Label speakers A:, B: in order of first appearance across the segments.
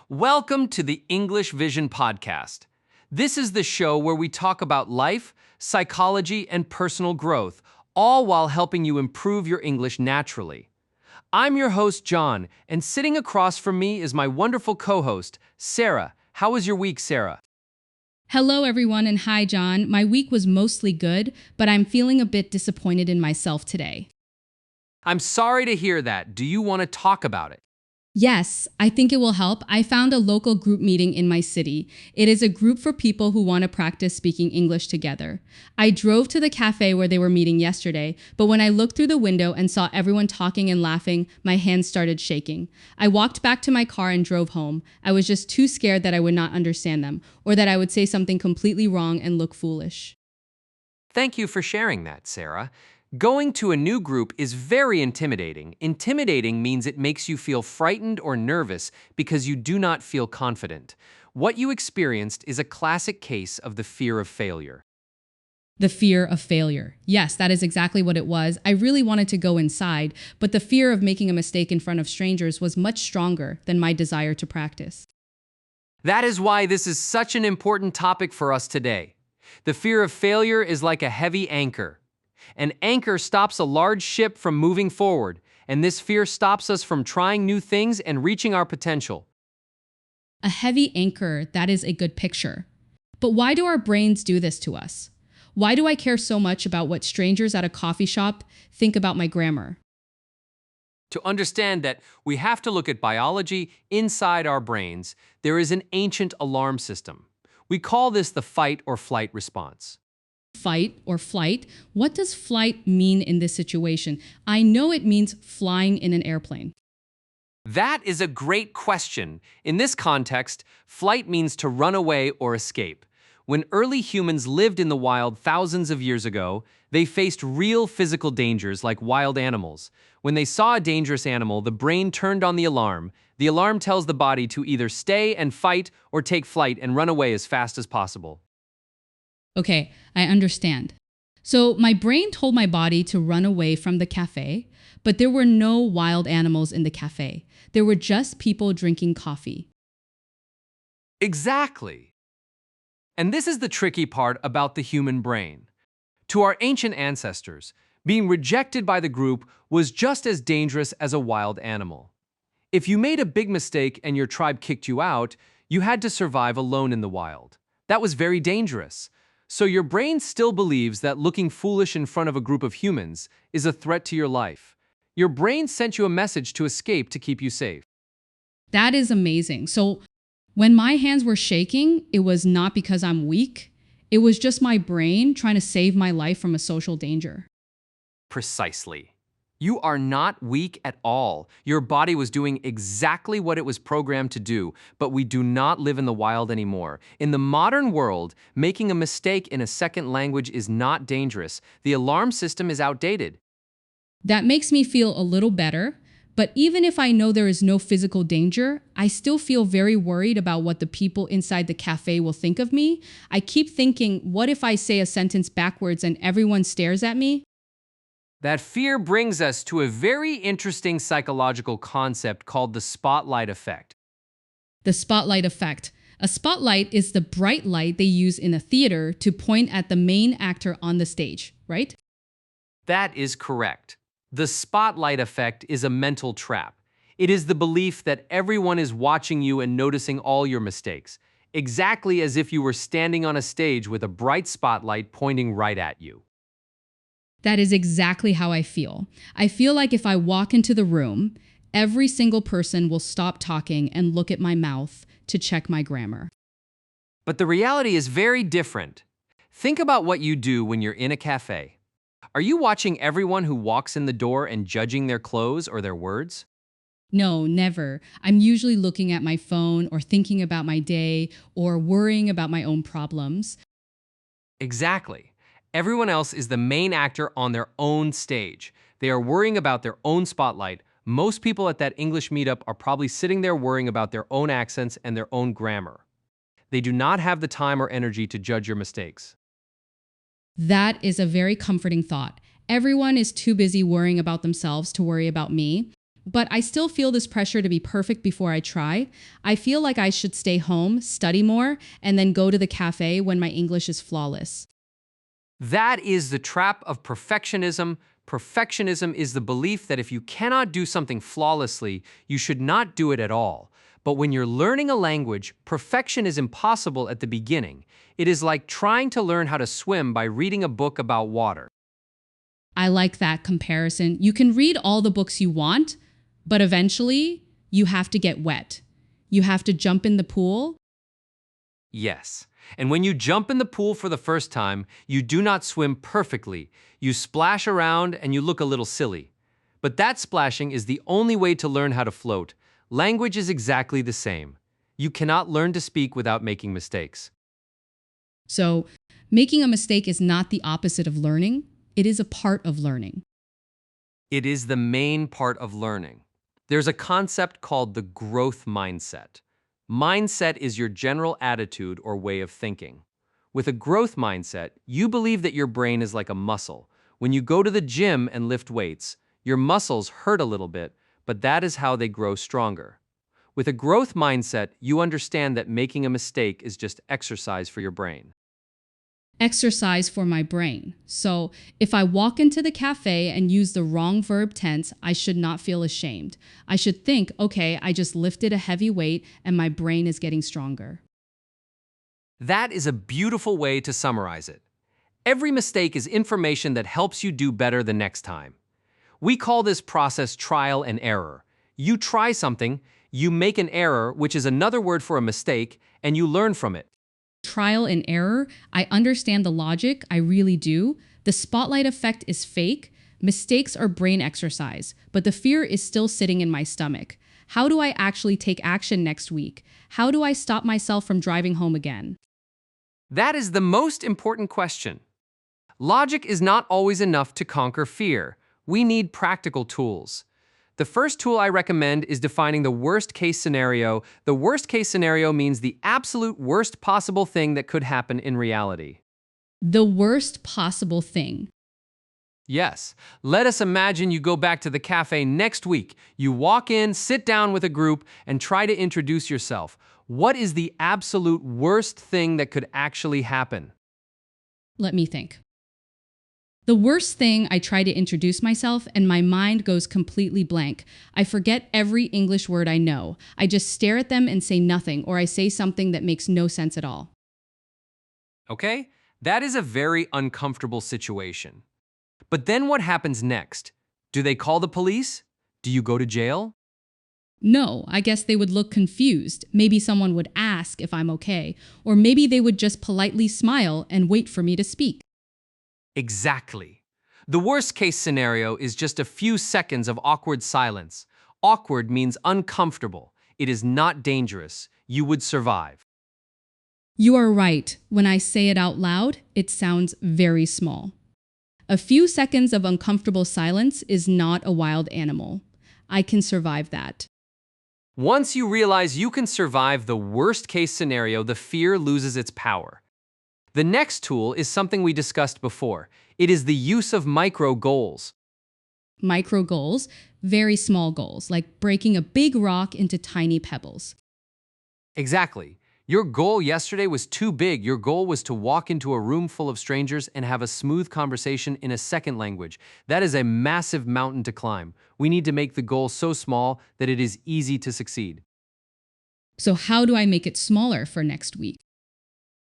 A: Welcome to the English Vision Podcast. This is the show where we talk about life, psychology, and personal growth, all while helping you improve your English naturally. I'm your host, John, and sitting across from me is my wonderful co-host, Sarah. How was your week, Sarah?
B: Hello, everyone, and hi, John. My week was mostly good, but I'm feeling a bit disappointed in myself today.
A: I'm sorry to hear that. Do you want to talk about it?
B: Yes, I think it will help. I found a local group meeting in my city. It is a group for people who want to practice speaking English together. I drove to the cafe where they were meeting yesterday, but when I looked through the window and saw everyone talking and laughing, my hands started shaking. I walked back to my car and drove home. I was just too scared that I would not understand them, or that I would say something completely wrong and look foolish.
A: Thank you for sharing that, Sarah. Going to a new group is very intimidating. Intimidating means it makes you feel frightened or nervous because you do not feel confident. What you experienced is a classic case of the fear of failure.
B: The fear of failure. Yes, that is exactly what it was. I really wanted to go inside, but the fear of making a mistake in front of strangers was much stronger than my desire to practice.
A: That is why this is such an important topic for us today. The fear of failure is like a heavy anchor. An anchor stops a large ship from moving forward, and this fear stops us from trying new things and reaching our potential.
B: A heavy anchor, that is a good picture. But why do our brains do this to us? Why do I care so much about what strangers at a coffee shop think about my grammar?
A: To understand that we have to look at biology inside our brains, there is an ancient alarm system. We call this the fight or flight response.
B: Fight or flight? What does flight mean in this situation? I know it means flying in an airplane.
A: That is a great question. In this context, flight means to run away or escape. When early humans lived in the wild thousands of years ago, they faced real physical dangers like wild animals. When they saw a dangerous animal, the brain turned on the alarm. The alarm tells the body to either stay and fight or take flight and run away as fast as possible.
B: Okay, I understand. So my brain told my body to run away from the cafe, but there were no wild animals in the cafe. There were just people drinking coffee.
A: Exactly. And this is the tricky part about the human brain. To our ancient ancestors, being rejected by the group was just as dangerous as a wild animal. If you made a big mistake and your tribe kicked you out, you had to survive alone in the wild. That was very dangerous. So your brain still believes that looking foolish in front of a group of humans is a threat to your life. Your brain sent you a message to escape to keep you safe.
B: That is amazing. So when my hands were shaking, it was not because I'm weak. It was just my brain trying to save my life from a social danger.
A: Precisely. You are not weak at all. Your body was doing exactly what it was programmed to do, but we do not live in the wild anymore. In the modern world, making a mistake in a second language is not dangerous. The alarm system is outdated.
B: That makes me feel a little better, but even if I know there is no physical danger, I still feel very worried about what the people inside the cafe will think of me. I keep thinking, what if I say a sentence backwards and everyone stares at me?
A: That fear brings us to a very interesting psychological concept called the spotlight effect.
B: The spotlight effect. A spotlight is the bright light they use in a theater to point at the main actor on the stage, right?
A: That is correct. The spotlight effect is a mental trap. It is the belief that everyone is watching you and noticing all your mistakes, exactly as if you were standing on a stage with a bright spotlight pointing right at you.
B: That is exactly how I feel. I feel like if I walk into the room, every single person will stop talking and look at my mouth to check my grammar.
A: But the reality is very different. Think about what you do when you're in a cafe. Are you watching everyone who walks in the door and judging their clothes or their words?
B: No, never. I'm usually looking at my phone or thinking about my day or worrying about my own problems.
A: Exactly. Everyone else is the main actor on their own stage. They are worrying about their own spotlight. Most people at that English meetup are probably sitting there worrying about their own accents and their own grammar. They do not have the time or energy to judge your mistakes.
B: That is a very comforting thought. Everyone is too busy worrying about themselves to worry about me. but I still feel this pressure to be perfect before I try. I feel like I should stay home, study more, and then go to the cafe when my English is flawless.
A: That is the trap of perfectionism. Perfectionism is the belief that if you cannot do something flawlessly, you should not do it at all. But when you're learning a language, perfection is impossible at the beginning. It is like trying to learn how to swim by reading a book about water.
B: I like that comparison. You can read all the books you want, but eventually you have to get wet. You have to jump in the pool.
A: Yes. And when you jump in the pool for the first time, you do not swim perfectly. You splash around and you look a little silly. But that splashing is the only way to learn how to float. Language is exactly the same. You cannot learn to speak without making mistakes.
B: So, making a mistake is not the opposite of learning, it is a part of learning.
A: It is the main part of learning. There's a concept called the growth mindset. Mindset is your general attitude or way of thinking. With a growth mindset, you believe that your brain is like a muscle. When you go to the gym and lift weights, your muscles hurt a little bit, but that is how they grow stronger. With a growth mindset, you understand that making a mistake is just exercise for your brain.
B: Exercise for my brain. So, if I walk into the cafe and use the wrong verb tense, I should not feel ashamed. I should think, okay, I just lifted a heavy weight and my brain is getting stronger.
A: That is a beautiful way to summarize it. Every mistake is information that helps you do better the next time. We call this process trial and error. You try something, you make an error, which is another word for a mistake, and you learn from it.
B: Trial and error, I understand the logic, I really do. The spotlight effect is fake. Mistakes are brain exercise, but the fear is still sitting in my stomach. How do I actually take action next week? How do I stop myself from driving home again?
A: That is the most important question. Logic is not always enough to conquer fear. We need practical tools. The first tool I recommend is defining the worst-case scenario. The worst-case scenario means the absolute worst possible thing that could happen in reality.
B: The worst possible thing.
A: Yes, let us imagine you go back to the cafe next week. You walk in, sit down with a group, and try to introduce yourself. What is the absolute worst thing that could actually happen?
B: Let me think. The worst thing, I try to introduce myself and my mind goes completely blank. I forget every English word I know. I just stare at them and say nothing, or I say something that makes no sense at all.
A: Okay, that is a very uncomfortable situation. But then what happens next? Do they call the police? Do you go to jail?
B: No, I guess they would look confused. Maybe someone would ask if I'm okay, or maybe they would just politely smile and wait for me to speak.
A: Exactly. The worst-case scenario is just a few seconds of awkward silence. Awkward means uncomfortable. It is not dangerous. You would survive.
B: You are right. When I say it out loud, it sounds very small. A few seconds of uncomfortable silence is not a wild animal. I can survive that.
A: Once you realize you can survive the worst-case scenario, the fear loses its power. The next tool is something we discussed before. It is the use of micro goals.
B: Micro goals, very small goals, like breaking a big rock into tiny pebbles.
A: Exactly. Your goal yesterday was too big. Your goal was to walk into a room full of strangers and have a smooth conversation in a second language. That is a massive mountain to climb. We need to make the goal so small that it is easy to succeed.
B: So how do I make it smaller for next week?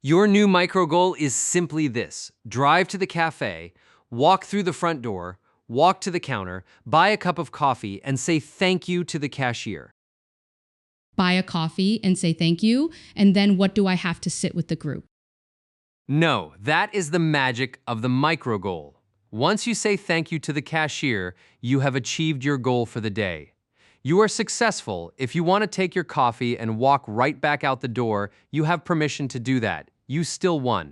A: Your new micro goal is simply this: drive to the cafe, walk through the front door, walk to the counter, buy a cup of coffee, and say thank you to the cashier.
B: Buy a coffee and say thank you, and then what do I have to sit with the group?
A: No, that is the magic of the micro goal. Once you say thank you to the cashier, you have achieved your goal for the day. You are successful. If you want to take your coffee and walk right back out the door, you have permission to do that. You still won.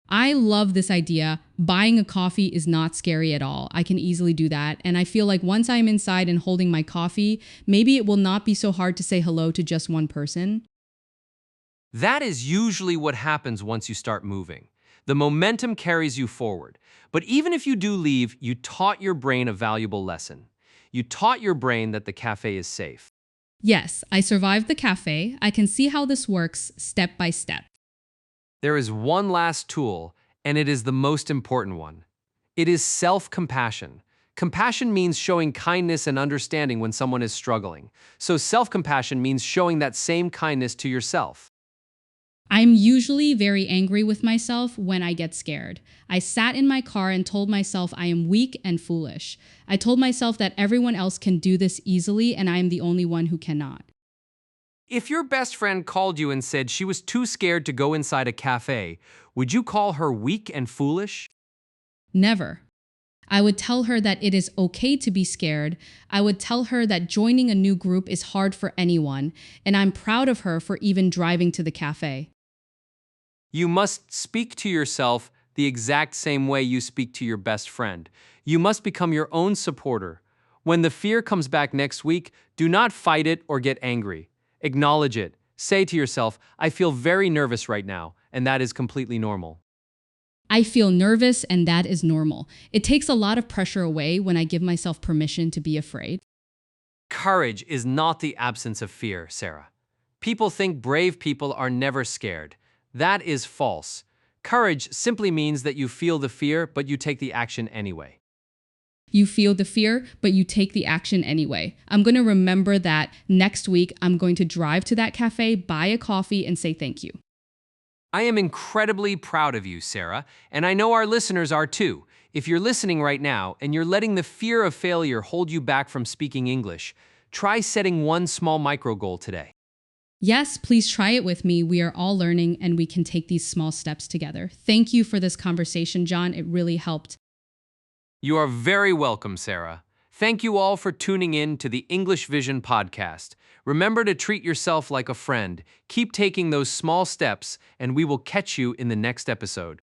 B: I love this idea. Buying a coffee is not scary at all. I can easily do that. And I feel like once I'm inside and holding my coffee, maybe it will not be so hard to say hello to just one person.
A: That is usually what happens once you start moving. The momentum carries you forward. But even if you do leave, you taught your brain a valuable lesson. You taught your brain that the cafe is safe.
B: Yes, I survived the cafe. I can see how this works step by step.
A: There is one last tool, and it is the most important one. It is self-compassion. Compassion means showing kindness and understanding when someone is struggling. So self-compassion means showing that same kindness to yourself.
B: I'm usually very angry with myself when I get scared. I sat in my car and told myself I am weak and foolish. I told myself that everyone else can do this easily and I am the only one who cannot.
A: If your best friend called you and said she was too scared to go inside a cafe, would you call her weak and foolish?
B: Never. I would tell her that it is okay to be scared. I would tell her that joining a new group is hard for anyone, and I'm proud of her for even driving to the cafe.
A: You must speak to yourself the exact same way you speak to your best friend. You must become your own supporter. When the fear comes back next week, do not fight it or get angry. Acknowledge it. Say to yourself, I feel very nervous right now, and that is completely normal.
B: I feel nervous, and that is normal. It takes a lot of pressure away when I give myself permission to be afraid.
A: Courage is not the absence of fear, Sarah. People think brave people are never scared. That is false. Courage simply means that you feel the fear, but you take the action anyway.
B: You feel the fear, but you take the action anyway. I'm going to remember that next week. I'm going to drive to that cafe, buy a coffee, and say thank you.
A: I am incredibly proud of you, Sarah, and I know our listeners are too. If you're listening right now and you're letting the fear of failure hold you back from speaking English, try setting one small micro goal today.
B: Yes, please try it with me. We are all learning and we can take these small steps together. Thank you for this conversation, John. It really helped.
A: You are very welcome, Sarah. Thank you all for tuning in to the English Vision podcast. Remember to treat yourself like a friend. Keep taking those small steps, and we will catch you in the next episode.